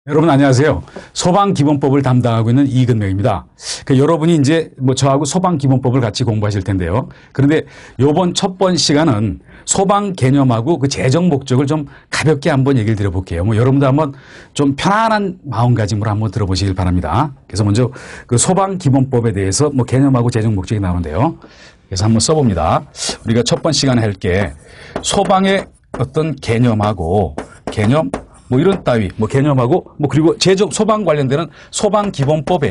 여러분 안녕하세요. 소방기본법을 담당하고 있는 이근명입니다. 여러분이 이제 저하고 소방기본법을 같이 공부하실 텐데요. 그런데 요번 첫 번 시간은 소방 개념하고 그 재정 목적을 좀 가볍게 한번 얘기를 드려볼게요. 여러분도 한번 좀 편안한 마음가짐으로 한번 들어보시길 바랍니다. 그래서 먼저 그 소방기본법에 대해서 개념하고 재정 목적이 나오는데요. 그래서 한번 써봅니다. 우리가 첫 번 시간에 할 게 소방의 어떤 개념하고 개념 이런 따위, 개념하고, 그리고 소방 관련되는 소방기본법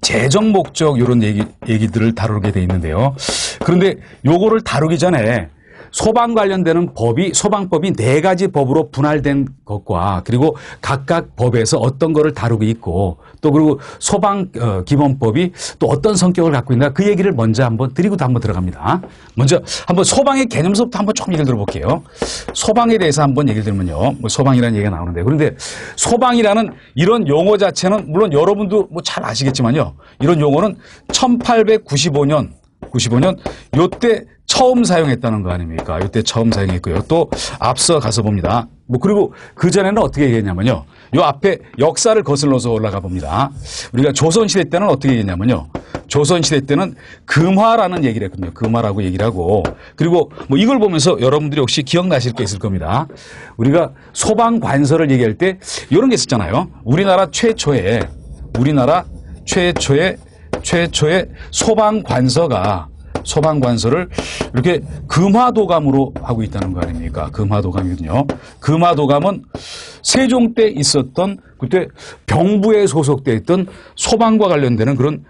재정 목적, 이런 얘기들을 다루게 돼 있는데요. 그런데 요거를 다루기 전에 소방 관련되는 소방법이 4가지 법으로 분할된 것과 그리고 각각 법에서 어떤 거를 다루고 있고 또 그리고 기본법이 또 어떤 성격을 갖고 있나 그 얘기를 먼저 한번 드리고도 한번 들어갑니다. 먼저 한번 소방의 개념서부터 한번 조금 얘기를 들어볼게요. 소방에 대해서 한번 얘기를 들면요. 소방이라는 얘기가 나오는데 그런데 소방이라는 이런 용어 자체는 물론 여러분도 잘 아시겠지만요. 이런 용어는 1895년 요때 처음 사용했다는 거 아닙니까? 요때 처음 사용했고요. 또 앞서 가서 봅니다. 그리고 그전에는 어떻게 얘기했냐면요. 요 앞에 역사를 거슬러서 올라가 봅니다. 우리가 조선시대 때는 어떻게 얘기했냐면요. 조선시대 때는 금화라는 얘기를 했거든요. 금화라고 얘기를 하고 그리고 이걸 보면서 여러분들이 혹시 기억나실 게 있을 겁니다. 우리가 소방관서를 얘기할 때 이런 게 있었잖아요. 우리나라 최초의 소방관서를 이렇게 금화도감으로 하고 있다는 거 아닙니까? 금화도감이거든요. 금화도감은 세종 때 있었던 그때 병부에 소속되어 있던 소방과 관련되는 그런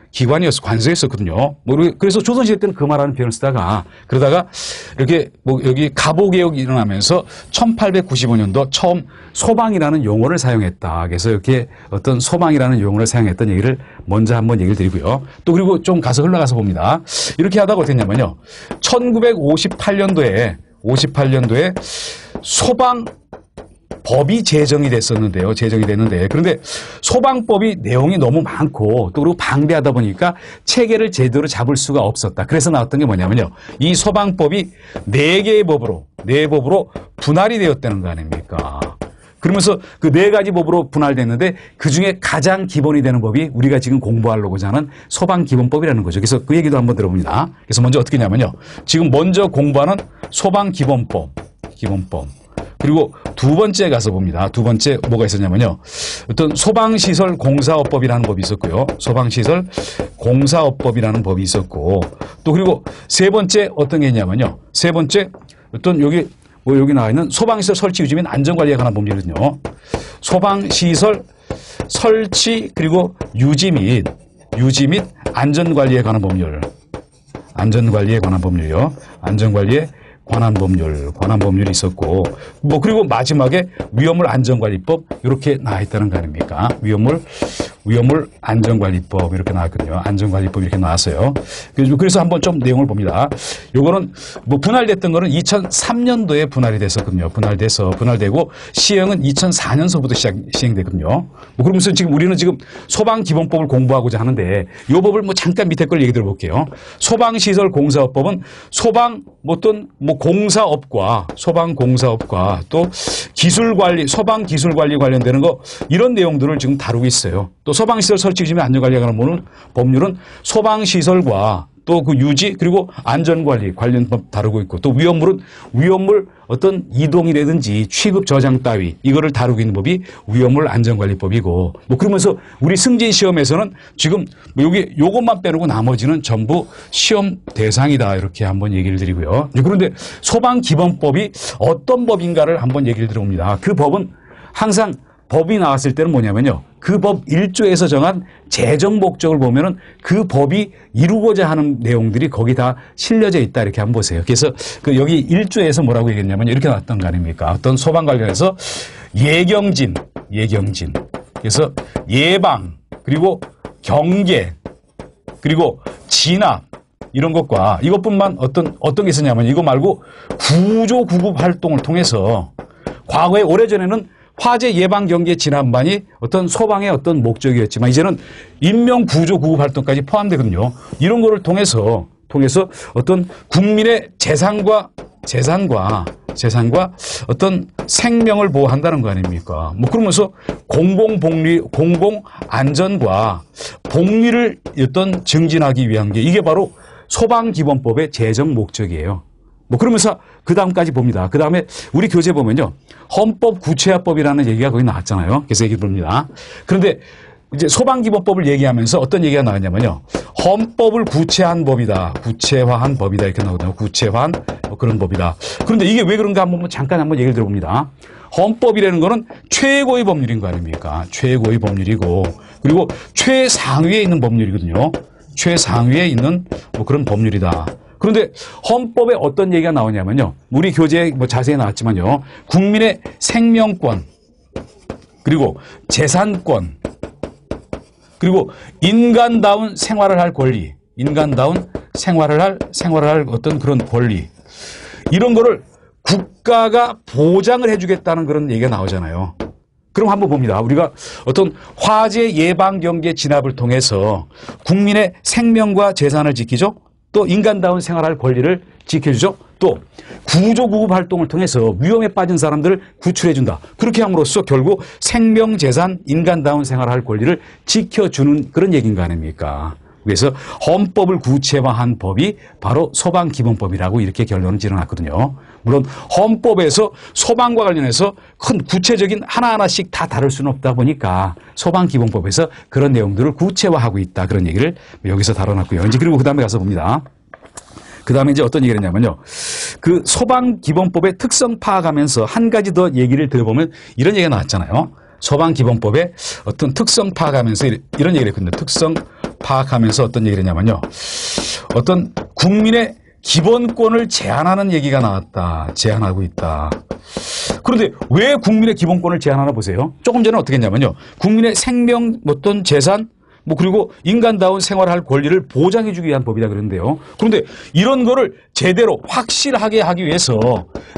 관서였었거든요. 그래서 조선시대 때는 금화라는 표현을 쓰다가 그러다가 이렇게 여기 갑오개혁이 일어나면서 1895년도 처음 소방이라는 용어를 사용했다. 그래서 이렇게 어떤 소방이라는 용어를 사용했던 얘기를 먼저 한번 얘기를 드리고요. 또 그리고 좀 가서 흘러가서 봅니다. 이렇게 하다가 어떻게 했냐면요. 1958년도에 소방법이 제정이 됐는데 그런데 소방법이 내용이 너무 많고 또 그리고 방대하다 보니까 체계를 제대로 잡을 수가 없었다. 그래서 나왔던 게 뭐냐면요. 이 소방법이 4개의 법으로 분할이 되었다는 거 아닙니까? 그러면서 그 4가지 법으로 분할됐는데 그중에 가장 기본이 되는 법이 우리가 지금 공부하려고자 하는 소방기본법이라는 거죠. 그래서 그 얘기도 한번 들어봅니다. 그래서 먼저 어떻게 하냐면요. 지금 먼저 공부하는 소방기본법. 그리고 두 번째 가서 봅니다. 두 번째 뭐가 있었냐면요. 어떤 소방시설 공사업법이라는 법이 있었고요. 소방시설 공사업법이라는 법이 있었고 또 그리고 세 번째 어떤 게 있냐면요. 세 번째 어떤 여기 나와 있는 소방시설 설치 유지 및 안전관리에 관한 법률이거든요. 소방시설 설치 그리고 유지 및 안전관리에 관한 법률. 안전관리에 관한 법률이 있었고 그리고 마지막에 위험물 안전관리법 이렇게 나와 있다는 거 아닙니까? 위험물 안전관리법 이렇게 나왔거든요. 안전관리법 이렇게 나왔어요. 그래서 한번 좀 내용을 봅니다. 요거는 분할됐던 거는 2003년도에 분할이 됐었거든요. 분할되고 시행은 2004년서부터 시행되거든요. 그러면서 우리는 지금 소방기본법을 공부하고자 하는데 요 법을 잠깐 밑에 걸 얘기 들어볼게요. 소방시설 공사업법은 소방공사업과 또 기술관리, 소방기술관리 관련되는 거 이런 내용들을 지금 다루고 있어요. 또 소방시설 설치 유지 및 안전관리에 관한 법률은 소방시설과 또 그 유지 그리고 안전관리 관련 법 다루고 있고 또 위험물 어떤 이동이라든지 취급 저장 따위 이거를 다루고 있는 법이 위험물 안전관리법이고 그러면서 우리 승진 시험에서는 지금 요것만 빼놓고 나머지는 전부 시험 대상이다 이렇게 한번 얘기를 드리고요. 그런데 소방기본법이 어떤 법인가를 한번 얘기를 들어봅니다. 그 법은 항상 법이 나왔을 때는 뭐냐면요. 그 법 1조에서 정한 재정 목적을 보면은 그 법이 이루고자 하는 내용들이 거기 다 실려져 있다 이렇게 한번 보세요. 그래서 여기 1조에서 뭐라고 얘기했냐면 이렇게 나왔던 거 아닙니까? 어떤 소방 관련해서 예경진. 그래서 예방 그리고 경계 그리고 진압 이런 것과 이것뿐만 어떤 게 있었냐면 이거 말고 구조 구급 활동을 통해서 과거에 오래전에는 화재 예방 경계 진압만이 어떤 소방의 어떤 목적이었지만 이제는 인명 구조 구급 활동까지 포함되거든요. 이런 거를 통해서 어떤 국민의 재산과 재산과 어떤 생명을 보호한다는 거 아닙니까? 뭐 그러면서 공공 안전과 복리를 어떤 증진하기 위한 게 이게 바로 소방기본법의 제정 목적이에요. 뭐 그러면서 그 다음까지 봅니다. 그 다음에 우리 교재 보면요. 헌법 구체화법이라는 얘기가 거기 나왔잖아요. 그래서 얘기 봅니다. 그런데 이제 소방기본법을 얘기하면서 어떤 얘기가 나왔냐면요. 헌법을 구체화한 법이다. 구체화한 법이다. 이렇게 나오거든요. 구체화한 그런 법이다. 그런데 이게 왜 그런가 잠깐 한번 얘기를 들어봅니다. 헌법이라는 거는 최고의 법률인 거 아닙니까? 최고의 법률이고 그리고 최상위에 있는 법률이거든요. 최상위에 있는 뭐 그런 법률이다. 그런데 헌법에 어떤 얘기가 나오냐면요. 우리 교재에 뭐 자세히 나왔지만요. 국민의 생명권 그리고 재산권 그리고 인간다운 생활을 할 권리, 인간다운 생활을 할 어떤 그런 권리 이런 거를 국가가 보장을 해주겠다는 그런 얘기가 나오잖아요. 그럼 한번 봅니다. 우리가 어떤 화재 예방 경계 진압을 통해서 국민의 생명과 재산을 지키죠. 또 인간다운 생활할 권리를 지켜주죠. 또 구조구급 활동을 통해서 위험에 빠진 사람들을 구출해준다. 그렇게 함으로써 결국 생명, 재산, 인간다운 생활할 권리를 지켜주는 그런 얘기인 거 아닙니까? 그래서 헌법을 구체화한 법이 바로 소방기본법이라고 이렇게 결론을 지어놨거든요. 물론 헌법에서 소방과 관련해서 큰 구체적인 하나하나씩 다 다룰 수는 없다 보니까 소방기본법에서 그런 내용들을 구체화하고 있다. 그런 얘기를 여기서 다뤄놨고요. 이제 그리고 그 다음에 가서 봅니다. 그 다음에 이제 어떤 얘기를 했냐면요. 그 소방기본법의 특성 파악하면서 한 가지 더 얘기를 들어보면 이런 얘기가 나왔잖아요. 소방기본법의 어떤 특성 파악하면서 이런 얘기를 했거든요. 특성 파악하면서 어떤 얘기를 했냐면요. 어떤 국민의 기본권을 제한하는 얘기가 나왔다. 제한하고 있다. 그런데 왜 국민의 기본권을 제한하나 보세요. 조금 전에 어떻게 했냐면요. 국민의 생명, 어떤 재산, 뭐 그리고 인간다운 생활할 권리를 보장해주기 위한 법이다 그러는데요. 그런데 이런 거를 제대로 확실하게 하기 위해서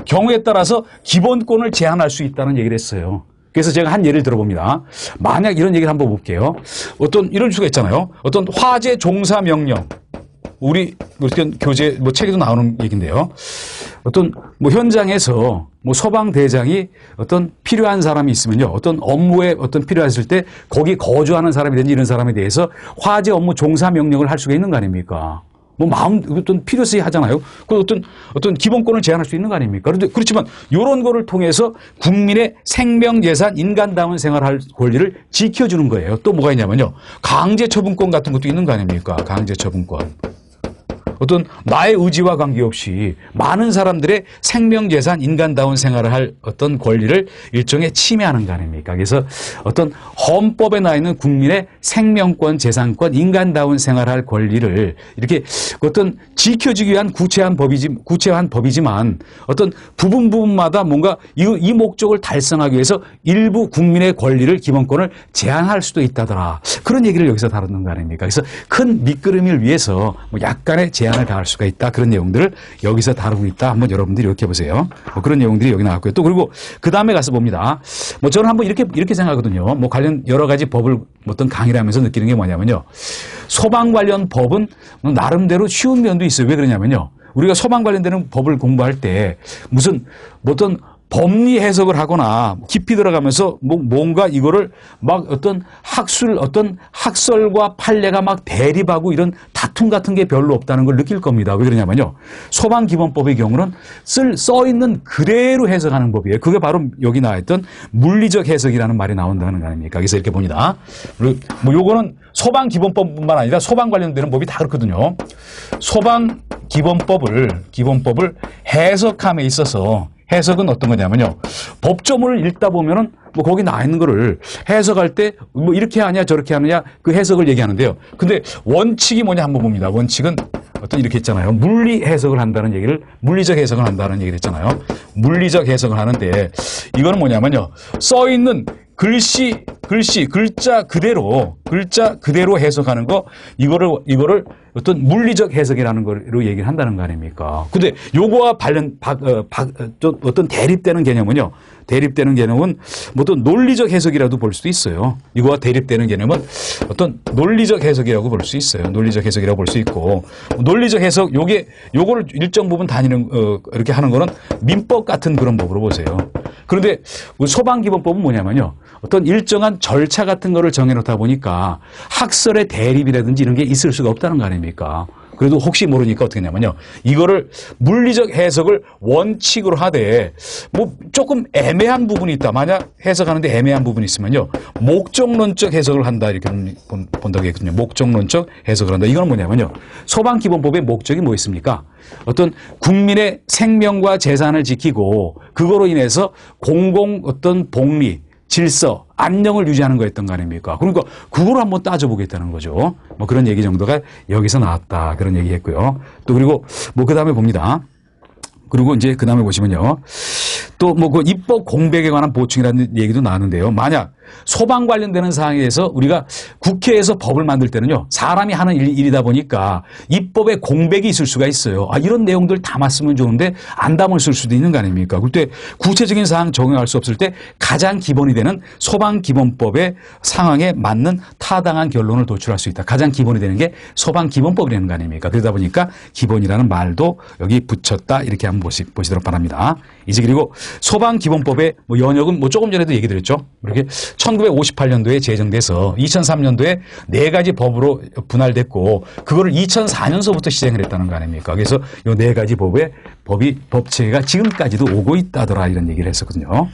경우에 따라서 기본권을 제한할 수 있다는 얘기를 했어요. 그래서 제가 한 예를 들어봅니다. 만약 이런 얘기를 한번 볼게요. 어떤 이런 수가 있잖아요. 어떤 화재 종사 명령. 우리 어떤 교재 뭐 책에도 나오는 얘기인데요. 어떤 뭐 현장에서 뭐 소방대장이 어떤 필요한 사람이 있으면요. 어떤 업무에 어떤 필요했을 때 거기 거주하는 사람이든지 이런 사람에 대해서 화재 업무 종사 명령을 할 수가 있는 거 아닙니까? 뭐 어떤 필요성이 하잖아요. 그 어떤 기본권을 제한할 수 있는 거 아닙니까? 그런데 그렇지만 이런 거를 통해서 국민의 생명, 재산, 인간다운 생활할 권리를 지켜주는 거예요. 또 뭐가 있냐면요. 강제처분권 같은 것도 있는 거 아닙니까? 강제처분권. 어떤 나의 의지와 관계없이 많은 사람들의 생명, 재산, 인간다운 생활을 할 어떤 권리를 일종의 침해하는 거 아닙니까? 그래서 어떤 헌법에 나와 있는 국민의 생명권, 재산권, 인간다운 생활할 권리를 이렇게 어떤 지켜주기 위한 구체화한 법이지만 어떤 부분마다 뭔가 이 목적을 달성하기 위해서 일부 국민의 권리를, 기본권을 제한할 수도 있다더라. 그런 얘기를 여기서 다루는 거 아닙니까? 그래서 큰 밑그림을 위해서 뭐 약간의 제한을 가할 수가 있다. 그런 내용들을 여기서 다루고 있다. 한번 여러분들이 이렇게 보세요. 뭐 그런 내용들이 여기 나왔고요. 또 그리고 그 다음에 가서 봅니다. 뭐 저는 한번 이렇게 생각하거든요. 뭐 관련 여러 가지 법을 어떤 강의를 하면서 느끼는 게 뭐냐면요. 소방 관련 법은 나름대로 쉬운 면도 있어요. 왜 그러냐면요. 우리가 소방 관련되는 법을 공부할 때 무슨 어떤 법리 해석을 하거나 깊이 들어가면서 뭔가 이거를 막 어떤 학설과 판례가 막 대립하고 이런 다툼 같은 게 별로 없다는 걸 느낄 겁니다. 왜 그러냐면요. 소방기본법의 경우는 써 있는 그대로 해석하는 법이에요. 그게 바로 여기 나와 있던 물리적 해석이라는 말이 나온다는 거 아닙니까? 그래서 이렇게 봅니다. 뭐 요거는 소방기본법뿐만 아니라 소방 관련되는 법이 다 그렇거든요. 소방기본법을 해석함에 있어서 해석은 어떤 거냐면요. 법조문을 읽다 보면은 뭐 거기 나와 있는 거를 해석할 때 뭐 이렇게 하냐 저렇게 하느냐 그 해석을 얘기하는데요. 근데 원칙이 뭐냐 한번 봅니다. 원칙은 어떤 이렇게 있잖아요. 물리 해석을 한다는 얘기를 물리적 해석을 한다는 얘기를 했잖아요. 물리적 해석을 하는데 이거는 뭐냐면요. 써 있는 글자 그대로 해석하는 거, 이거를 어떤 물리적 해석이라는 거로 얘기를 한다는 거 아닙니까? 근데 요거와 어떤 대립되는 개념은 뭐 어떤 논리적 해석이라도 볼 수도 있어요. 이거와 대립되는 개념은 어떤 논리적 해석이라고 볼 수 있어요. 논리적 해석이라고 볼 수 있고, 논리적 해석, 요거를 일정 부분 이렇게 하는 거는 민법 같은 그런 법으로 보세요. 그런데 소방기본법은 뭐냐면요, 어떤 일정한 절차 같은 거를 정해놓다 보니까 학설의 대립이라든지 이런 게 있을 수가 없다는 거 아닙니까? 그래도 혹시 모르니까 어떻게 하냐면요, 이거를 물리적 해석을 원칙으로 하되 뭐 조금 애매한 부분이 있다. 만약 해석하는데 애매한 부분이 있으면요, 목적론적 해석을 한다, 이렇게 본다고 했거든요. 목적론적 해석을 한다. 이건 뭐냐면요, 소방기본법의 목적이 뭐 있습니까? 어떤 국민의 생명과 재산을 지키고 그거로 인해서 어떤 복리, 질서, 안녕을 유지하는 거였던 거 아닙니까? 그러니까 그걸 한번 따져보겠다는 거죠. 뭐 그런 얘기 정도가 여기서 나왔다, 그런 얘기 했고요. 또 그리고 뭐 그 다음에 봅니다. 그리고 이제 그 다음에 보시면요, 또 뭐 그 입법 공백에 관한 보충이라는 얘기도 나왔는데요. 만약 소방 관련되는 사항에 대해서 우리가 국회에서 법을 만들 때는요, 사람이 하는 일이다 보니까 입법에 공백이 있을 수가 있어요. 이런 내용들 담았으면 좋은데 안 담았을 수도 있는 거 아닙니까? 그때 구체적인 사항 적용할 수 없을 때 가장 기본이 되는 소방기본법의 상황에 맞는 타당한 결론을 도출할 수 있다. 가장 기본이 되는 게 소방기본법이라는 거 아닙니까? 그러다 보니까 기본이라는 말도 여기 붙였다, 이렇게 한번 보시도록 바랍니다. 이제 그리고 소방기본법의 뭐 연역은 뭐 조금 전에도 얘기 드렸죠. 이렇게 1958년도에 제정돼서 2003년도에 4가지 법으로 분할됐고, 그거를 2004년서부터 시행을 했다는 거 아닙니까? 그래서 이 4가지 법 체계가 지금까지도 오고 있다더라, 이런 얘기를 했었거든요.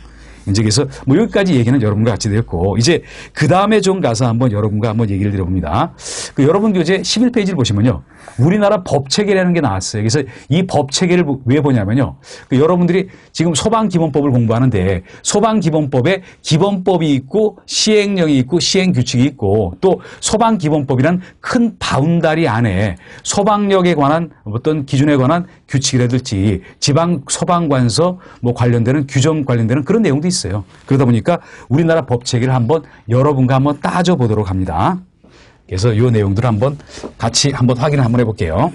이제 그래서 뭐 여기까지 얘기는 여러분과 같이 됐고, 이제 그 다음에 좀 가서 한번 여러분과 한번 얘기를 드려봅니다. 그 여러분 교재 11페이지를 보시면요, 우리나라 법 체계라는 게 나왔어요. 그래서 이 법 체계를 왜 보냐면요, 그 여러분들이 지금 소방기본법을 공부하는데 소방기본법에 기본법이 있고 시행령이 있고 시행규칙이 있고, 또 소방기본법이란 큰 바운다리 안에 소방력에 관한 어떤 기준에 관한 규칙이라든지 지방 소방관서 뭐 관련되는 규정 관련되는 그런 내용도 있어요. 그러다 보니까 우리나라 법 체계를 한번 여러분과 한번 따져보도록 합니다. 그래서 이 내용들을 한번 같이 한번 확인을 한번 해볼게요.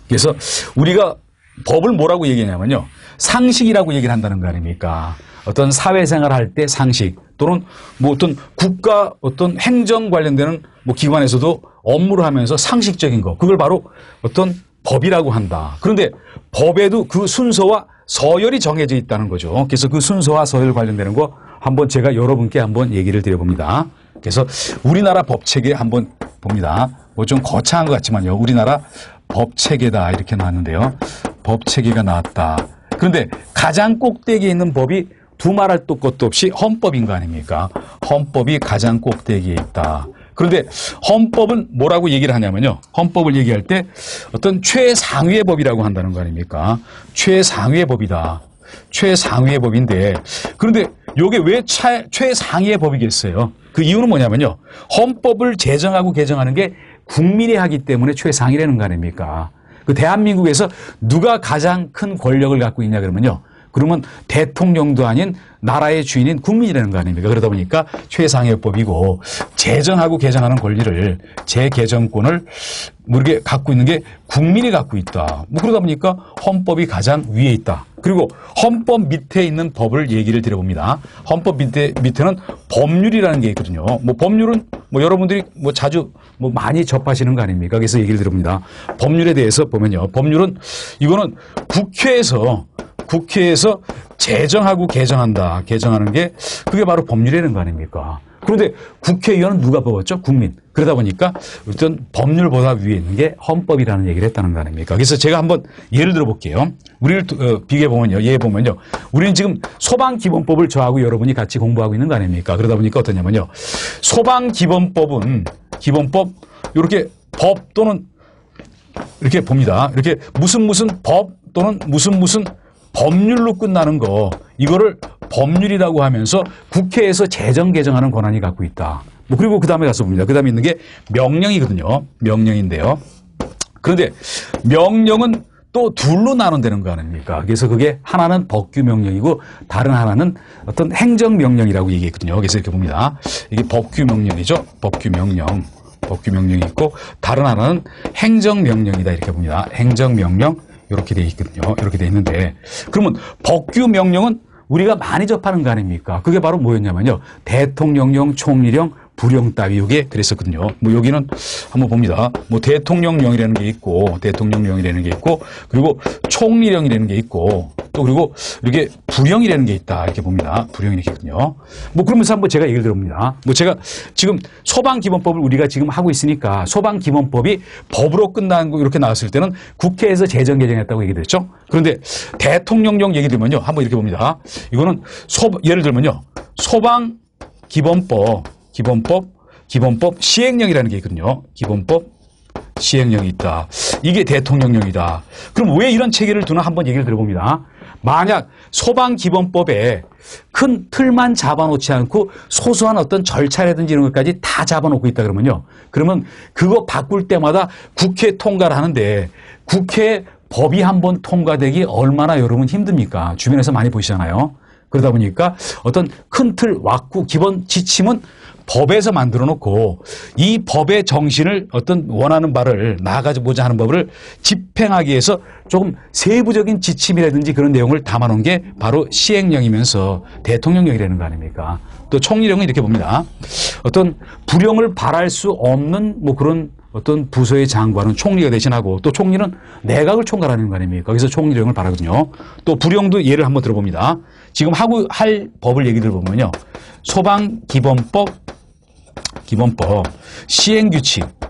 그래서 우리가 법을 뭐라고 얘기하냐면요, 상식이라고 얘기를 한다는 거 아닙니까? 어떤 사회생활 할 때 상식, 또는 뭐 어떤 국가 어떤 행정 관련되는 뭐 기관에서도 업무를 하면서 상식적인 거, 그걸 바로 어떤 법이라고 한다. 그런데 법에도 그 순서와 서열이 정해져 있다는 거죠. 그래서 그 순서와 서열 관련되는 거 한번 제가 여러분께 한번 얘기를 드려봅니다. 그래서 우리나라 법 체계 한번 봅니다. 뭐 좀 거창한 것 같지만요, 우리나라 법 체계다, 이렇게 나왔는데요. 법 체계가 나왔다. 그런데 가장 꼭대기에 있는 법이 두말할 것도 없이 헌법인 거 아닙니까? 헌법이 가장 꼭대기에 있다. 그런데 헌법은 뭐라고 얘기를 하냐면요, 헌법을 얘기할 때 어떤 최상위의 법이라고 한다는 거 아닙니까? 최상위의 법이다. 최상위의 법인데, 그런데 이게 왜 최상위의 법이겠어요? 그 이유는 뭐냐면요, 헌법을 제정하고 개정하는 게 국민이 하기 때문에 최상위라는 거 아닙니까? 그 대한민국에서 누가 가장 큰 권력을 갖고 있냐 그러면요, 그러면 대통령도 아닌 나라의 주인인 국민이라는 거 아닙니까? 그러다 보니까 최상위의 법이고, 제정하고 개정하는 권리를, 재개정권을 우리가 갖고 있는 게 국민이 갖고 있다. 뭐 그러다 보니까 헌법이 가장 위에 있다. 그리고 헌법 밑에 있는 법을 얘기를 드려봅니다. 헌법 밑에는 법률이라는 게 있거든요. 뭐 법률은 뭐 여러분들이 뭐 자주 뭐 많이 접하시는 거 아닙니까? 그래서 얘기를 드려봅니다. 법률에 대해서 보면요, 법률은 이거는 국회에서 제정하고 개정한다. 개정하는 게 그게 바로 법률이라는 거 아닙니까? 그런데 국회의원은 누가 뽑았죠? 국민. 그러다 보니까 어떤 법률보다 위에 있는 게 헌법이라는 얘기를 했다는 거 아닙니까? 그래서 제가 한번 예를 들어 볼게요. 우리를 비교해 보면요, 얘 보면요, 우리는 지금 소방기본법을 저하고 여러분이 같이 공부하고 있는 거 아닙니까? 그러다 보니까 어떠냐면요, 소방기본법은 기본법 이렇게 법 또는 이렇게 봅니다. 이렇게 무슨 법 또는 무슨 법률로 끝나는 거, 이거를 법률이라고 하면서 국회에서 제정 개정하는 권한이 갖고 있다. 뭐 그리고 그 다음에 가서 봅니다. 그 다음에 있는 게 명령이거든요. 명령인데요. 그런데 명령은 또 둘로 나눈다는 거 아닙니까? 그래서 그게 하나는 법규명령이고 다른 하나는 어떤 행정명령이라고 얘기했거든요. 그래서 이렇게 봅니다. 이게 법규명령이죠. 법규명령이 있고 다른 하나는 행정명령이다 이렇게 봅니다. 행정명령 이렇게 돼 있거든요. 이렇게 돼 있는데 그러면 법규명령은 우리가 많이 접하는 거 아닙니까? 그게 바로 뭐였냐면요. 대통령령, 총리령, 부령 따위 이게 그랬었거든요. 뭐 여기는 한번 봅니다. 뭐 대통령령이라는 게 있고 그리고 총리령이라는 게 있고 또 그리고 이렇게 부령이라는 게 있다 이렇게 봅니다. 부령이라는 게 있거든요. 뭐 그러면서 한번 제가 얘기를 들어봅니다. 뭐 제가 지금 소방기본법을 우리가 지금 하고 있으니까 소방기본법이 법으로 끝난 거 이렇게 나왔을 때는 국회에서 제정 개정했다고 얘기 드렸죠. 그런데 대통령령 얘기 들면요. 한번 이렇게 봅니다. 이거는 예를 들면요. 기본법 시행령이라는 게 있거든요. 기본법 시행령이 있다. 이게 대통령령이다. 그럼 왜 이런 체계를 두나 한번 얘기를 들어봅니다. 만약 소방기본법에 큰 틀만 잡아놓지 않고 소소한 어떤 절차라든지 이런 것까지 다 잡아놓고 있다 그러면요. 그러면 그거 바꿀 때마다 국회 통과를 하는데 국회 법이 한번 통과되기 얼마나 여러분 힘듭니까? 주변에서 많이 보시잖아요. 그러다 보니까 어떤 큰 틀, 왁구, 기본 지침은 법에서 만들어 놓고 이 법의 정신을 어떤 원하는 바를 나아가보자 하는 법을 집행하기 위해서 조금 세부적인 지침이라든지 그런 내용을 담아 놓은 게 바로 시행령이면서 대통령령이라는 거 아닙니까? 또 총리령은 이렇게 봅니다. 어떤 불령을 발할 수 없는 뭐 그런 어떤 부서의 장관은 총리가 대신하고 또 총리는 내각을 총괄하는 거 아닙니까? 거기서 총리령을 발하거든요. 또 불령도 예를 한번 들어봅니다. 지금 할 법을 얘기 들어보면요. 기본법,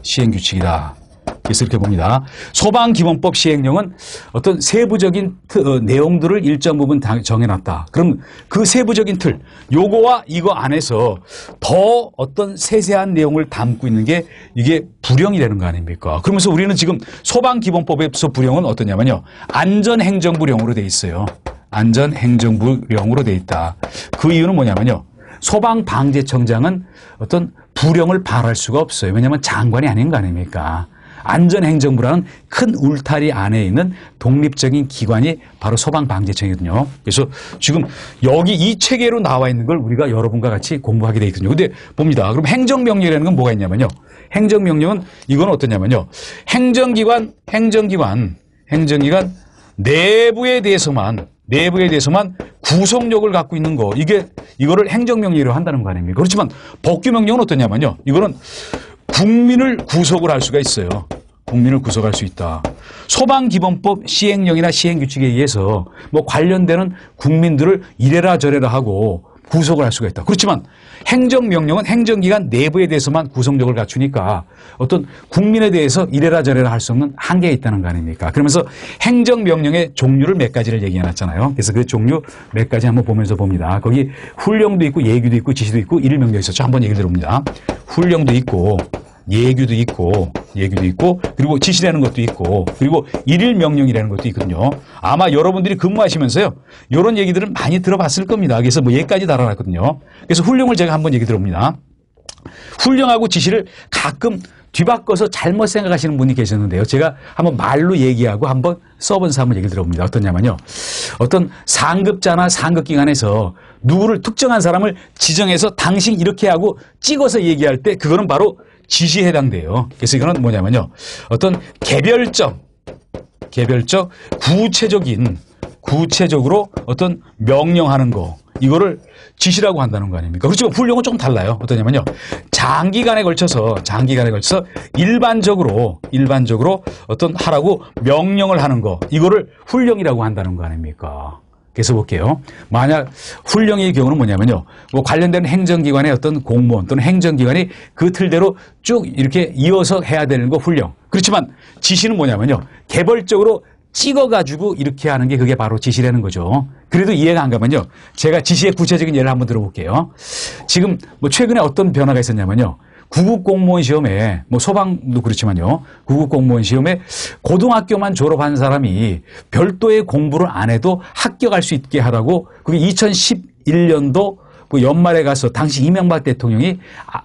시행규칙이다. 그래서 이렇게 봅니다. 소방기본법 시행령은 어떤 세부적인 내용들을 일정 부분 정해놨다. 그럼 그 세부적인 틀, 요거와 이거 안에서 더 어떤 세세한 내용을 담고 있는 게 이게 불령이라는 거 아닙니까? 그러면서 우리는 지금 소방기본법에서 불령은 어떠냐면요. 안전행정부령으로 돼 있어요. 안전행정부령으로 돼 있다. 그 이유는 뭐냐면요. 소방방재청장은 어떤 부령을 발할 수가 없어요. 왜냐하면 장관이 아닌 거 아닙니까? 안전행정부라는 큰 울타리 안에 있는 독립적인 기관이 바로 소방방재청이거든요. 그래서 지금 여기 이 체계로 나와 있는 걸 우리가 여러분과 같이 공부하게 돼 있거든요. 근데 봅니다. 그럼 행정명령이라는 건 뭐가 있냐면요. 행정명령은 이건 어떠냐면요. 행정기관 내부에 대해서만 구속력을 갖고 있는 거 이거를 행정명령이라고 한다는 거 아닙니까? 그렇지만 법규명령은 어떠냐면요. 이거는 국민을 구속을 할 수가 있어요. 국민을 구속할 수 있다. 소방기본법 시행령이나 시행규칙에 의해서 뭐 관련되는 국민들을 이래라 저래라 하고 구속을 할 수가 있다. 그렇지만 행정명령은 행정기관 내부에 대해서만 구속력을 갖추니까 어떤 국민에 대해서 이래라 저래라 할 수 없는 한계가 있다는 거 아닙니까? 그러면서 행정명령의 종류를 몇 가지를 얘기해놨잖아요. 그래서 그 종류 몇 가지 한번 보면서 봅니다. 거기 훈령도 있고 예규도 있고 지시도 있고 일일명령이 있었죠. 한번 얘기를 들어봅니다. 훈령도 있고 예규도 있고 그리고 지시라는 것도 있고 그리고 일일명령이라는 것도 있거든요. 아마 여러분들이 근무하시면서요. 이런 얘기들은 많이 들어봤을 겁니다. 그래서 뭐 예까지 달아놨거든요. 그래서 훈령을 제가 한번 얘기 들어봅니다. 훈령하고 지시를 가끔 뒤바꿔서 잘못 생각하시는 분이 계셨는데요. 제가 한번 말로 얘기하고 한번 써본서 한번 얘기를 들어봅니다. 어떠냐면요. 어떤 상급자나 상급기관에서 누구를 특정한 사람을 지정해서 당신 이렇게 하고 찍어서 얘기할 때 그거는 바로 지시에 해당돼요. 그래서 이거는 뭐냐면요. 어떤 개별적 구체적으로 어떤 명령하는 거 이거를 지시라고 한다는 거 아닙니까? 그렇지만 훈령은 조금 달라요. 어떠냐면요. 장기간에 걸쳐서 일반적으로 어떤 하라고 명령을 하는 거 이거를 훈령이라고 한다는 거 아닙니까? 그래서 볼게요. 만약 훈령의 경우는 뭐냐면요. 뭐 관련된 행정기관의 어떤 공무원 또는 행정기관이 그 틀대로 쭉 이렇게 이어서 해야 되는 거 훈령. 그렇지만 지시는 뭐냐면요. 개별적으로 찍어가지고 이렇게 하는 게 그게 바로 지시라는 거죠. 그래도 이해가 안 가면요. 제가 지시의 구체적인 예를 한번 들어볼게요. 지금 뭐 최근에 어떤 변화가 있었냐면요. 구급공무원 시험에 뭐 소방도 그렇지만요. 구급공무원 시험에 고등학교만 졸업한 사람이 별도의 공부를 안 해도 합격할 수 있게 하라고 그게 2011년도 그 연말에 가서 당시 이명박 대통령이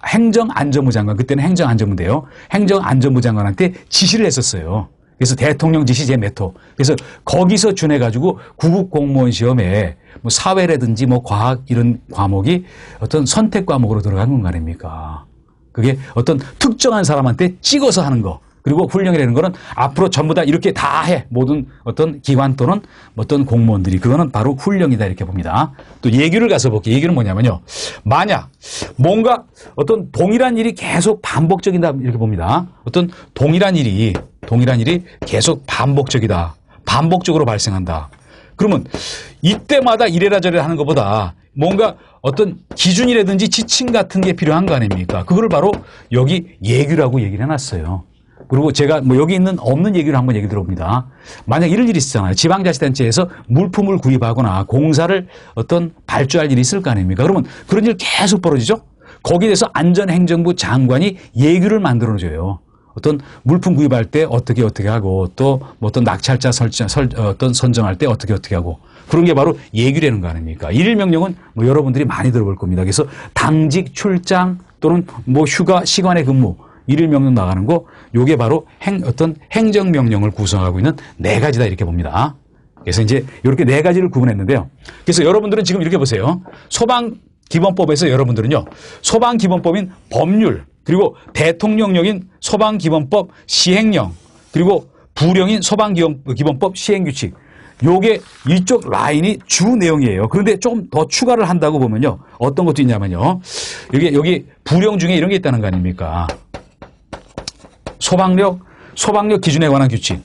행정안전부 장관 그때는 행정안전부인데요. 행정안전부 장관한테 지시를 했었어요. 그래서 대통령 지시 제4호. 그래서 거기서 준해가지고 구급 공무원 시험에 뭐 사회라든지 뭐 과학 이런 과목이 어떤 선택 과목으로 들어간 건 아닙니까? 그게 어떤 특정한 사람한테 찍어서 하는 거. 그리고 훈련이라는 거는 앞으로 전부 다 이렇게 다 해. 모든 어떤 기관 또는 어떤 공무원들이. 그거는 바로 훈련이다 이렇게 봅니다. 또 예규를 가서 볼게요. 예규는 뭐냐면요. 만약 뭔가 어떤 동일한 일이 계속 반복적이다 이렇게 봅니다. 어떤 동일한 일이 계속 반복적이다. 반복적으로 발생한다. 그러면 이때마다 이래라 저래라 하는 것보다 뭔가 어떤 기준이라든지 지침 같은 게 필요한 거 아닙니까? 그거를 바로 여기 예규라고 얘기를 해놨어요. 그리고 제가 뭐 여기 있는 없는 얘기를 한번 얘기 들어봅니다. 만약 이런 일이 있잖아요. 지방자치단체에서 물품을 구입하거나 공사를 어떤 발주할 일이 있을 거 아닙니까? 그러면 그런 일 계속 벌어지죠? 거기에 대해서 안전행정부 장관이 예규를 만들어줘요. 어떤 물품 구입할 때 어떻게 하고 또 뭐 어떤 낙찰자 어떤 선정할 때 어떻게 하고 그런 게 바로 예규라는 거 아닙니까? 일일 명령은 뭐 여러분들이 많이 들어볼 겁니다. 그래서 당직 출장 또는 뭐 휴가 시간의 근무 일일 명령 나가는 거 요게 바로 어떤 행정명령을 구성하고 있는 네 가지다 이렇게 봅니다. 그래서 이제 이렇게 네 가지를 구분했는데요. 그래서 여러분들은 지금 이렇게 보세요. 소방기본법에서 여러분들은요. 소방기본법인 법률 그리고 대통령령인 소방기본법 시행령 그리고 부령인 소방기본법 시행규칙 요게 이쪽 라인이 주 내용이에요. 그런데 조금 더 추가를 한다고 보면요. 어떤 것도 있냐면요. 여기 부령 중에 이런 게 있다는 거 아닙니까? 소방력 기준에 관한 규칙.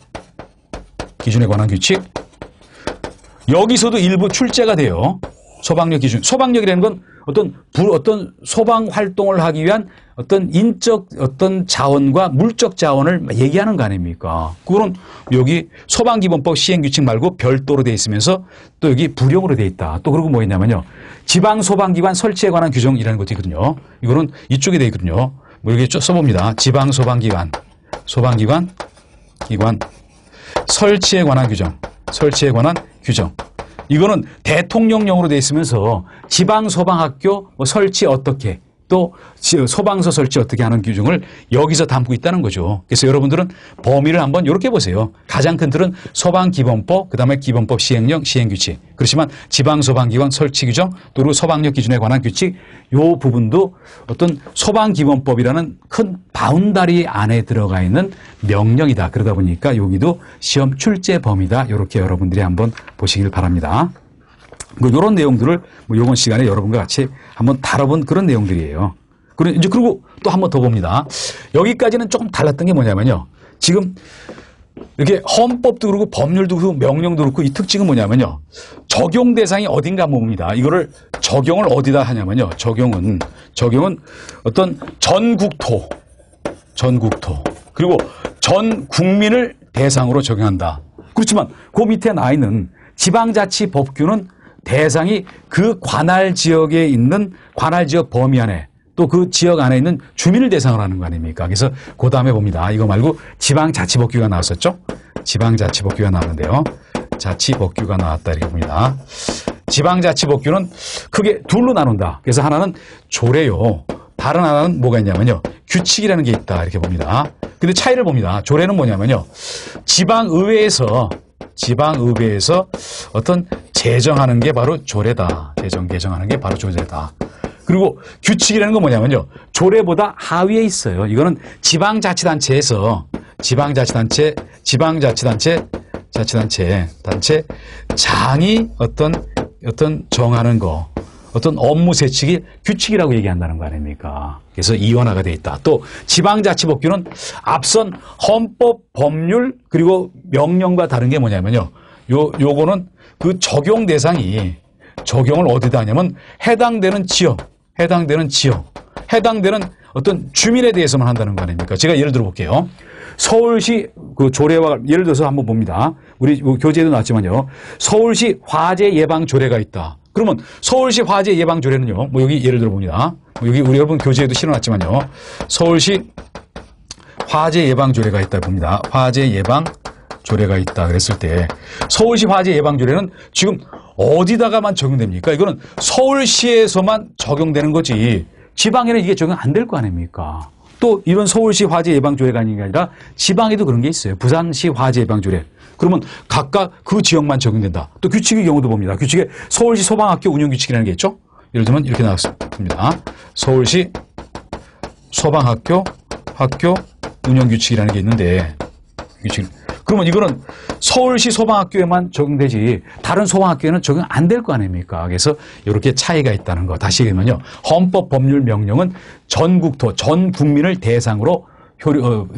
여기서도 일부 출제가 돼요. 소방력 기준. 소방력이라는 건 어떤 소방 활동을 하기 위한 어떤 인적 어떤 자원과 물적 자원을 얘기하는 거 아닙니까? 그거는 여기 소방기본법 시행규칙 말고 별도로 돼 있으면서 또 여기 부령으로 돼 있다. 또 그리고 뭐 있냐면요. 지방소방기관 설치에 관한 규정이라는 것도 있거든요. 이거는 이쪽에 돼 있거든요. 뭐 여기 써봅니다. 지방소방기관 설치에 관한 규정. 이거는 대통령령으로 돼 있으면서 지방소방학교 설치 어떻게 또 소방서 설치 어떻게 하는 규정을 여기서 담고 있다는 거죠. 그래서 여러분들은 범위를 한번 이렇게 보세요. 가장 큰 틀은 소방기본법, 그다음에 기본법 시행령, 시행규칙. 그렇지만 지방소방기관 설치 규정, 또 그리고 소방력 기준에 관한 규칙 요 부분도 어떤 소방기본법이라는 큰 바운다리 안에 들어가 있는 명령이다. 그러다 보니까 여기도 시험 출제 범위다. 이렇게 여러분들이 한번 보시길 바랍니다. 이런 내용들을 이번 시간에 여러분과 같이 한번 다뤄본 그런 내용들이에요. 그리고 또 한번 더 봅니다. 여기까지는 조금 달랐던 게 뭐냐면요. 지금 이렇게 헌법도 그렇고 법률도 그렇고 명령도 그렇고 이 특징은 뭐냐면요. 적용 대상이 어딘가 봅니다. 이거를 적용을 어디다 하냐면요. 적용은 어떤 전국토 그리고 전 국민을 대상으로 적용한다. 그렇지만 그 밑에 나 있는 지방자치법규는 대상이 그 관할 지역에 있는 관할 지역 범위 안에 또 그 지역 안에 있는 주민을 대상으로 하는 거 아닙니까? 그래서 그 다음에 봅니다. 이거 말고 지방자치법규가 나왔었죠? 지방자치법규가 나왔는데요. 자치법규가 나왔다 이렇게 봅니다. 지방자치법규는 크게 둘로 나눈다. 그래서 하나는 조례요. 다른 하나는 뭐가 있냐면요. 규칙이라는 게 있다 이렇게 봅니다. 근데 차이를 봅니다. 조례는 뭐냐면요. 지방의회에서 어떤 제정하는 게 바로 조례다. 개정하는 게 바로 조례다. 그리고 규칙이라는 건 뭐냐면요. 조례보다 하위에 있어요. 이거는 지방자치단체에서 장이 어떤 정하는 거, 어떤 업무 세칙이 규칙이라고 얘기한다는 거 아닙니까? 그래서 이원화가 돼 있다. 또 지방자치법규는 앞선 헌법, 법률 그리고 명령과 다른 게 뭐냐면요. 요거는 그 적용 대상이 적용을 어디다 하냐면 해당되는 어떤 주민에 대해서만 한다는 거 아닙니까? 제가 예를 들어 볼게요. 서울시 그 조례와 예를 들어서 한번 봅니다. 우리 교재에도 나왔지만요. 서울시 화재 예방 조례가 있다. 그러면 서울시 화재 예방 조례는요. 뭐 여기 예를 들어 봅니다. 여기 우리 여러분 교재에도 실어놨지만요. 서울시 화재 예방 조례가 있다 봅니다. 화재 예방 조례가 있다 그랬을 때 서울시 화재 예방 조례는 지금 어디다가만 적용됩니까? 이거는 서울시에서만 적용되는 거지 지방에는 이게 적용 안 될 거 아닙니까? 또 이런 서울시 화재 예방 조례가 아닌 게 아니라 지방에도 그런 게 있어요. 부산시 화재 예방 조례. 그러면 각각 그 지역만 적용된다. 또 규칙의 경우도 봅니다. 규칙에 서울시 소방학교 운영 규칙이라는 게 있죠. 예를 들면 이렇게 나왔습니다. 서울시 소방학교 운영 규칙이라는 게 있는데 규칙. 그러면 이거는 서울시 소방학교에만 적용되지 다른 소방학교에는 적용 안 될 거 아닙니까? 그래서 이렇게 차이가 있다는 거. 다시 얘기하면요. 헌법 법률 명령은 전국토, 전 국민을 대상으로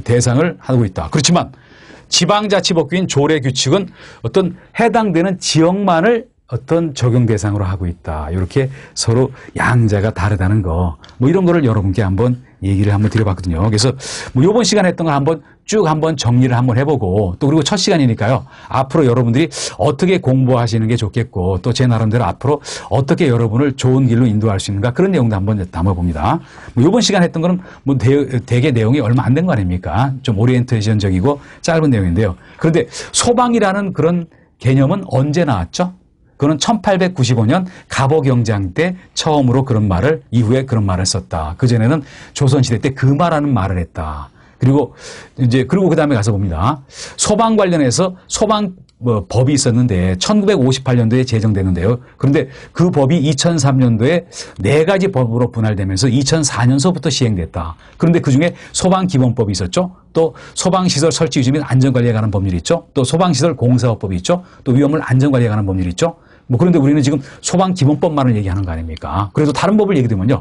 대상을 하고 있다. 그렇지만 지방자치법규인 조례 규칙은 어떤 해당되는 지역만을 어떤 적용 대상으로 하고 있다. 이렇게 서로 양자가 다르다는 거. 뭐 이런 거를 여러분께 한번 얘기를 한번 드려봤거든요. 그래서 뭐 이번 시간에 했던 거 한번 쭉 한번 정리를 한번 해보고 또 그리고 첫 시간이니까요. 앞으로 여러분들이 어떻게 공부하시는 게 좋겠고 또 제 나름대로 앞으로 어떻게 여러분을 좋은 길로 인도할 수 있는가 그런 내용도 한번 담아봅니다. 뭐 이번 시간에 했던 거는 뭐 되게 내용이 얼마 안 된 거 아닙니까? 좀 오리엔테이션적이고 짧은 내용인데요. 그런데 소방이라는 그런 개념은 언제 나왔죠? 그는 1895년 갑오경장 때 처음으로 그런 말을 이후에 그런 말을 썼다. 그전에는 조선시대 때 금화라는 말을 했다. 그리고 그 다음에 가서 봅니다. 소방 관련해서 소방 법이 있었는데 1958년도에 제정됐는데요. 그런데 그 법이 2003년도에 4가지 법으로 분할되면서 2004년서부터 시행됐다. 그런데 그중에 소방기본법이 있었죠. 또 소방시설 설치 유지 및 안전관리에 관한 법률이 있죠. 또 소방시설 공사업법이 있죠. 또 위험물 안전관리에 관한 법률이 있죠. 뭐 그런데 우리는 지금 소방기본법만을 얘기하는 거 아닙니까? 그래도 다른 법을 얘기하면요.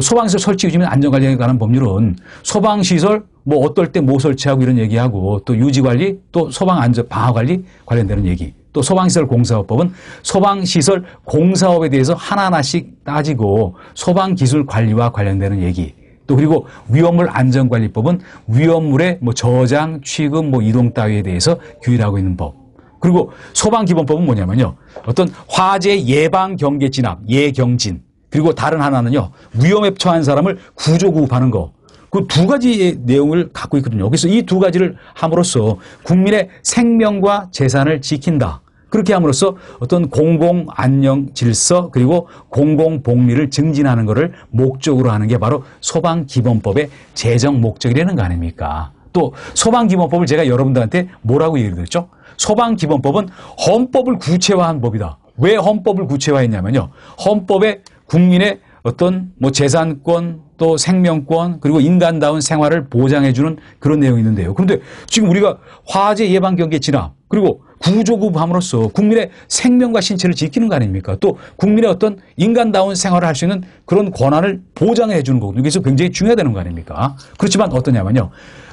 소방시설 설치 유지 및 안전관리에 관한 법률은 소방시설 뭐 어떨 때 뭐 설치하고 이런 얘기하고 또 유지관리 또 소방안전 방화관리 관련되는 얘기 또 소방시설 공사업법은 소방시설 공사업에 대해서 하나하나씩 따지고 소방기술 관리와 관련되는 얘기 또 그리고 위험물 안전관리법은 위험물의 뭐 저장, 취급, 뭐 이동 따위에 대해서 규율하고 있는 법. 그리고 소방기본법은 뭐냐면요. 어떤 화재 예방 경계 진압, 예경진. 그리고 다른 하나는요. 위험에 처한 사람을 구조 구급하는 거. 그 2가지의 내용을 갖고 있거든요. 그래서 이 2가지를 함으로써 국민의 생명과 재산을 지킨다. 그렇게 함으로써 어떤 공공 안녕 질서 그리고 공공 복리를 증진하는 것을 목적으로 하는 게 바로 소방기본법의 제정 목적이라는 거 아닙니까? 또 소방기본법을 제가 여러분들한테 뭐라고 얘기를 드렸죠? 소방기본법은 헌법을 구체화한 법이다. 왜 헌법을 구체화했냐면요. 헌법에 국민의 어떤 뭐 재산권 또 생명권 그리고 인간다운 생활을 보장해주는 그런 내용이 있는데요. 그런데 지금 우리가 화재 예방 경계 진압 그리고 구조구함으로써 국민의 생명과 신체를 지키는 거 아닙니까? 또 국민의 어떤 인간다운 생활을 할 수 있는 그런 권한을 보장해 주는 거거든요. 그래서 굉장히 중요하다는 거 아닙니까? 그렇지만 어떠냐면요.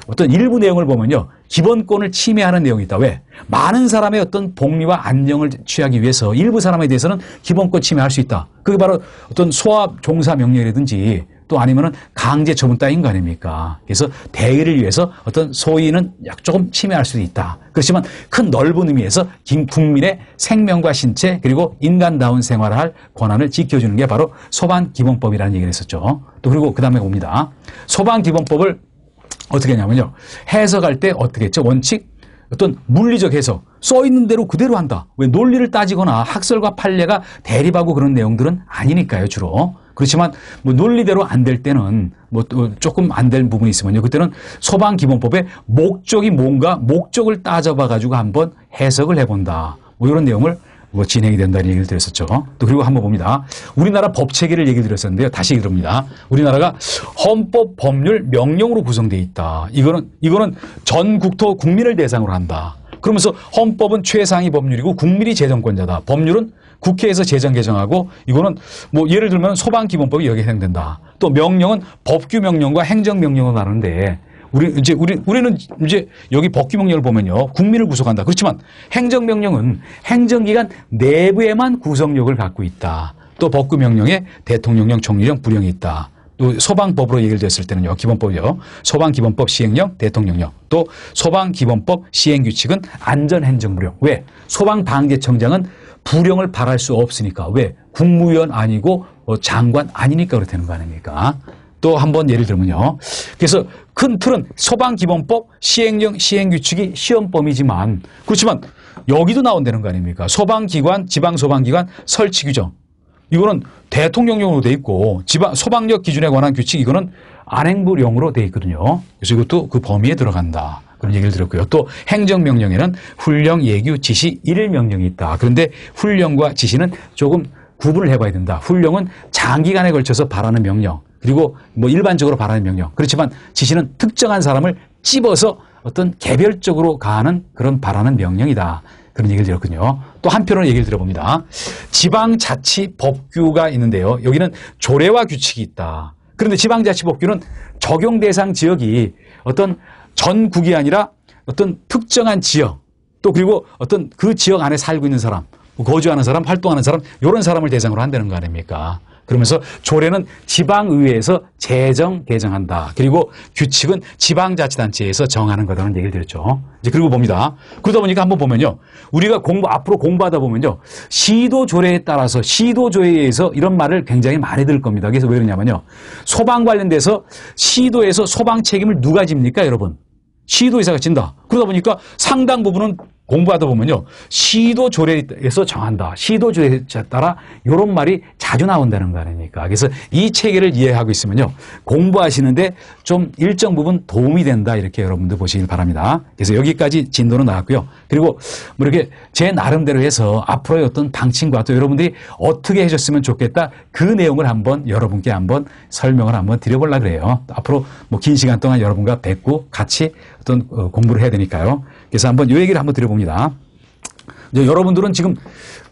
어떤 일부 내용을 보면요. 기본권을 침해하는 내용이 있다. 왜? 많은 사람의 어떤 복리와 안녕을 취하기 위해서 일부 사람에 대해서는 기본권 침해할 수 있다. 그게 바로 어떤 소합 종사 명령이라든지 또 아니면은 강제 처분 따윈 거 아닙니까? 그래서 대의를 위해서 어떤 소위는 조금 침해할 수도 있다. 그렇지만 큰 넓은 의미에서 국민의 생명과 신체 그리고 인간다운 생활을 할 권한을 지켜주는 게 바로 소방기본법이라는 얘기를 했었죠. 또 그리고 그 다음에 봅니다. 소방기본법을 어떻게 하냐면요. 해석할 때 어떻게 했죠? 원칙, 어떤 물리적 해석, 써 있는 대로 그대로 한다. 왜 논리를 따지거나 학설과 판례가 대립하고 그런 내용들은 아니니까요, 주로. 그렇지만 뭐 논리대로 안 될 때는 뭐 조금 안 될 부분이 있으면요. 그때는 소방기본법의 목적이 뭔가 목적을 따져봐 가지고 한번 해석을 해본다. 뭐 이런 내용을 뭐 진행이 된다는 얘기를 드렸었죠. 또 그리고 한번 봅니다. 우리나라 법 체계를 얘기 드렸었는데요. 다시 얘기 드립니다. 우리나라가 헌법 법률 명령으로 구성되어 있다. 이거는 전 국토 국민을 대상으로 한다. 그러면서 헌법은 최상위 법률이고 국민이 제정권자다. 법률은 국회에서 제정 개정하고 이거는 뭐 예를 들면 소방기본법이 여기에 해당된다. 또 명령은 법규명령과 행정명령으로 나누는데 우리는 이제 여기 법규명령을 보면요. 국민을 구속한다. 그렇지만 행정명령은 행정기관 내부에만 구속력을 갖고 있다. 또 법규명령에 대통령령, 총리령, 부령이 있다. 또 소방법으로 얘기를 됐을 때는요. 기본법이요. 소방기본법 시행령, 대통령령. 또 소방기본법 시행규칙은 안전행정부령. 왜? 소방방재청장은 부령을 발할 수 없으니까. 왜? 국무위원 아니고 장관 아니니까 그렇다는 거 아닙니까? 또 한번 예를 들면요. 그래서 큰 틀은 소방기본법 시행령, 시행규칙이 시험범위지만 그렇지만 여기도 나온다는 거 아닙니까? 소방기관, 지방소방기관 설치규정. 이거는 대통령령으로 돼 있고 소방력 기준에 관한 규칙 이거는 안행부령으로 돼 있거든요. 그래서 이것도 그 범위에 들어간다. 그런 얘기를 들었고요. 또 행정명령에는 훈령, 예규, 지시, 일명령이 있다. 그런데 훈령과 지시는 조금 구분을 해봐야 된다. 훈령은 장기간에 걸쳐서 발하는 명령, 그리고 뭐 일반적으로 발하는 명령. 그렇지만 지시는 특정한 사람을 찝어서 어떤 개별적으로 가하는 그런 발하는 명령이다. 그런 얘기를 들었거든요. 또 한편으로 얘기를 들어봅니다. 지방자치법규가 있는데요. 여기는 조례와 규칙이 있다. 그런데 지방자치법규는 적용 대상 지역이 어떤 전국이 아니라 어떤 특정한 지역, 또 그리고 어떤 그 지역 안에 살고 있는 사람, 거주하는 사람, 활동하는 사람, 이런 사람을 대상으로 한다는 거 아닙니까? 그러면서 조례는 지방의회에서 개정한다. 그리고 규칙은 지방자치단체에서 정하는 거다라는 얘기를 드렸죠. 이제 그리고 봅니다. 그러다 보니까 한번 보면요. 우리가 앞으로 공부하다 보면요. 시도조례에 따라서 시도조례에 의해서 이런 말을 굉장히 많이 들을 겁니다. 그래서 왜 그러냐면요. 소방 관련돼서 시도에서 소방 책임을 누가 집니까, 여러분? 시도의사가 진다. 그러다 보니까 상당 부분은 공부하다 보면요. 시도조례에서 정한다. 시도조례에 따라 이런 말이 자주 나온다는 거 아닙니까? 그래서 이 체계를 이해하고 있으면요. 공부하시는데 좀 일정 부분 도움이 된다. 이렇게 여러분들 보시길 바랍니다. 그래서 여기까지 진도는 나왔고요. 그리고 뭐 이렇게 제 나름대로 해서 앞으로의 어떤 방침과 또 여러분들이 어떻게 해줬으면 좋겠다. 그 내용을 한번 여러분께 한번 설명을 한번 드려보려고 그래요. 앞으로 뭐 긴 시간 동안 여러분과 뵙고 같이 어떤 공부를 해야 되니까요. 그래서 한번 이 얘기를 한번 드려봅니다. 여러분들은 지금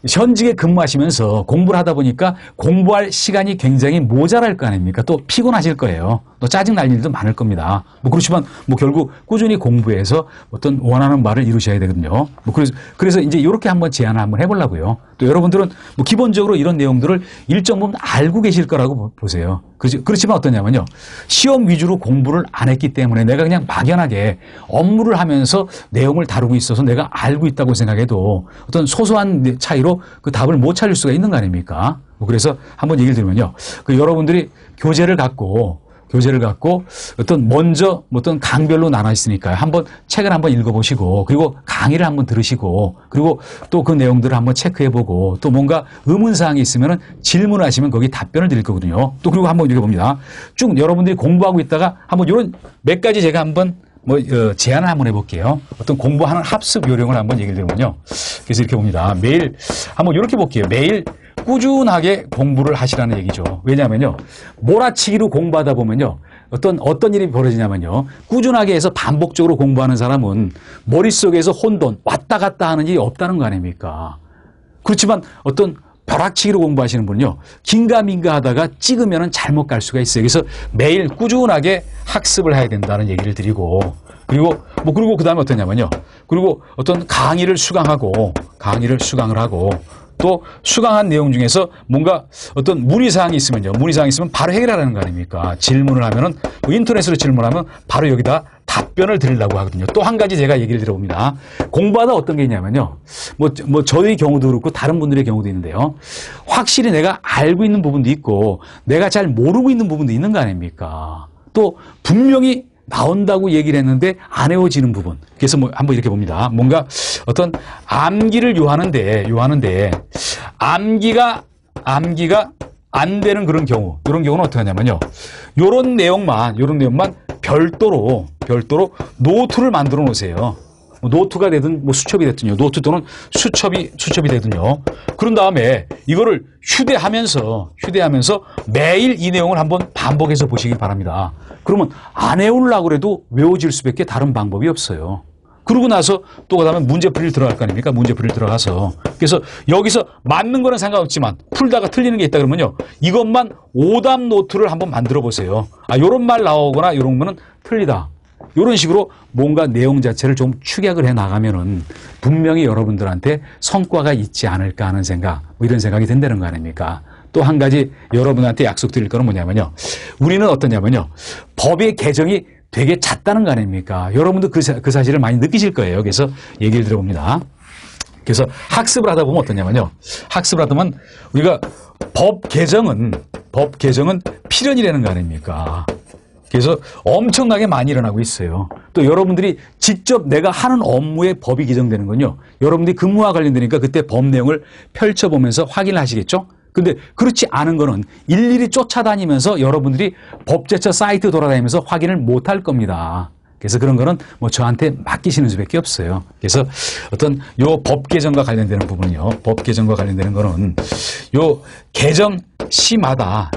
현직에 근무하시면서 공부를 하다 보니까 공부할 시간이 굉장히 모자랄 거 아닙니까? 또 피곤하실 거예요. 또 짜증날 일도 많을 겁니다. 뭐 그렇지만 뭐 결국 꾸준히 공부해서 어떤 원하는 바를 이루셔야 되거든요. 뭐 그래서 이제 이렇게 한번 제안을 한번 해보려고요. 또 여러분들은 뭐 기본적으로 이런 내용들을 일정 부분 알고 계실 거라고 보세요. 그렇지만 어떠냐면요. 시험 위주로 공부를 안 했기 때문에 내가 그냥 막연하게 업무를 하면서 내용을 다루고 있어서 내가 알고 있다고 생각해도 어떤 소소한 차이로 그 답을 못 찾을 수가 있는 거 아닙니까? 그래서 한번 얘기를 드리면요. 여러분들이 교재를 갖고 어떤 강별로 나눠 있으니까요. 한번 책을 한번 읽어보시고, 그리고 강의를 한번 들으시고, 그리고 또 그 내용들을 한번 체크해보고, 또 뭔가 의문사항이 있으면 질문하시면 거기 답변을 드릴 거거든요. 또 그리고 한번 읽어봅니다. 쭉 여러분들이 공부하고 있다가 한번 이런 몇 가지 제가 한번 제안을 한번 해볼게요. 어떤 공부하는 합습 요령을 한번 얘기를 드리면요. 그래서 이렇게 봅니다. 매일 한번 이렇게 볼게요. 매일 꾸준하게 공부를 하시라는 얘기죠. 왜냐하면요. 몰아치기로 공부하다 보면요. 어떤 일이 벌어지냐면요. 꾸준하게 해서 반복적으로 공부하는 사람은 머릿속에서 혼돈, 왔다 갔다 하는 일이 없다는 거 아닙니까? 그렇지만 어떤 벼락치기로 공부하시는 분은요. 긴가민가 하다가 찍으면 잘못 갈 수가 있어요. 그래서 매일 꾸준하게 학습을 해야 된다는 얘기를 드리고, 그리고 그 다음에 어떠냐면요. 그리고 어떤 강의를 수강을 하고, 또 수강한 내용 중에서 뭔가 어떤 문의사항이 있으면 바로 해결하라는 거 아닙니까? 질문을 하면은, 인터넷으로 질문하면 바로 여기다 답변을 드리려고 하거든요. 또 한 가지 제가 얘기를 드려봅니다. 공부하다 어떤 게 있냐면요. 저의 경우도 그렇고 다른 분들의 경우도 있는데요. 확실히 내가 알고 있는 부분도 있고, 내가 잘 모르고 있는 부분도 있는 거 아닙니까? 또 분명히 나온다고 얘기를 했는데 안 외워지는 부분. 그래서 한번 이렇게 봅니다. 뭔가 어떤 암기를 요하는데 암기가 안 되는 그런 경우. 이런 경우는 어떻게 하냐면요. 요런 내용만 별도로 노트를 만들어 놓으세요. 노트가 되든 수첩이 됐든요. 노트 또는 수첩이 되든요. 그런 다음에 이거를 휴대하면서 매일 이 내용을 한번 반복해서 보시기 바랍니다. 그러면 안 외우려고 해도 외워질 수밖에 다른 방법이 없어요. 그러고 나서 또 그다음에 문제풀이를 들어갈 거 아닙니까? 문제풀이를 들어가서. 그래서 여기서 맞는 거는 상관없지만 풀다가 틀리는 게 있다 그러면요. 이것만 오답 노트를 한번 만들어 보세요. 요런 말 나오거나 요런 거는 틀리다. 이런 식으로 뭔가 내용 자체를 좀 축약을 해 나가면은 분명히 여러분들한테 성과가 있지 않을까 하는 생각, 이런 생각이 든다는 거 아닙니까? 또 한 가지 여러분한테 약속드릴 거는 뭐냐면요. 우리는 어떠냐면요. 법의 개정이 되게 잦다는 거 아닙니까? 여러분도 그 사실을 많이 느끼실 거예요. 그래서 얘기를 들어봅니다. 그래서 학습을 하다 보면 어떠냐면요. 학습을 하다 보면 우리가 법 개정은 필연이라는 거 아닙니까? 그래서 엄청나게 많이 일어나고 있어요. 또 여러분들이 직접 내가 하는 업무에 법이 개정되는 건요. 여러분들이 근무와 관련되니까 그때 법 내용을 펼쳐보면서 확인을 하시겠죠? 근데 그렇지 않은 거는 일일이 쫓아다니면서 여러분들이 법제처 사이트 돌아다니면서 확인을 못 할 겁니다. 그래서 그런 거는 뭐 저한테 맡기시는 수밖에 없어요. 그래서 어떤 요 법 개정과 관련되는 부분이요. 법 개정과 관련되는 거는 요 개정 시마다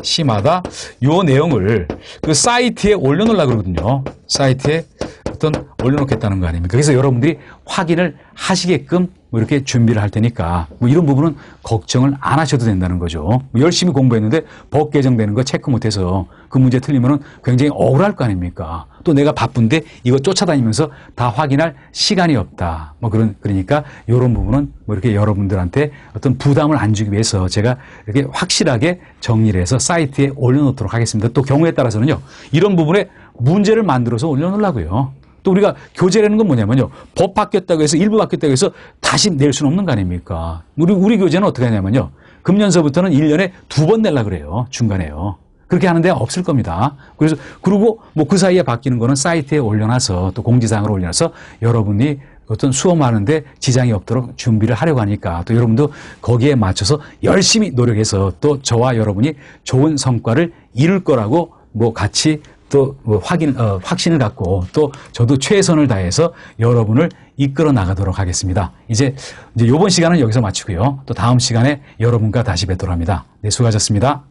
요 내용을 그 사이트에 올려놓으려고 그러거든요. 사이트에 어떤 올려놓겠다는 거 아닙니까? 그래서 여러분들이 확인을 하시게끔 뭐 이렇게 준비를 할 테니까 뭐 이런 부분은 걱정을 안 하셔도 된다는 거죠. 뭐 열심히 공부했는데 법 개정되는 거 체크 못해서 그 문제 틀리면은 굉장히 억울할 거 아닙니까? 또 내가 바쁜데 이거 쫓아다니면서 다 확인할 시간이 없다. 뭐 그러니까 이런 부분은 뭐 이렇게 여러분들한테 어떤 부담을 안 주기 위해서 제가 이렇게 확실하게 정리를 해서 사이트에 올려놓도록 하겠습니다. 또 경우에 따라서는요, 이런 부분에 문제를 만들어서 올려놓으려고요. 또 우리가 교재라는 건 뭐냐면요, 법 바뀌었다고 해서 일부 바뀌었다고 해서 다시 낼 수는 없는 거 아닙니까? 우리 교재는 어떻게 하냐면요, 금년서부터는 1년에 2번 내려고 그래요. 중간에요. 그렇게 하는 데가 없을 겁니다. 그리고 뭐 그 사이에 바뀌는 거는 사이트에 올려놔서 또 공지사항으로 올려놔서 여러분이 어떤 수험하는데 지장이 없도록 준비를 하려고 하니까 또 여러분도 거기에 맞춰서 열심히 노력해서 또 저와 여러분이 좋은 성과를 이룰 거라고 뭐 같이 또 확신을 갖고 또 저도 최선을 다해서 여러분을 이끌어 나가도록 하겠습니다. 이제 이번 시간은 여기서 마치고요. 또 다음 시간에 여러분과 다시 뵙도록 합니다. 네, 수고하셨습니다.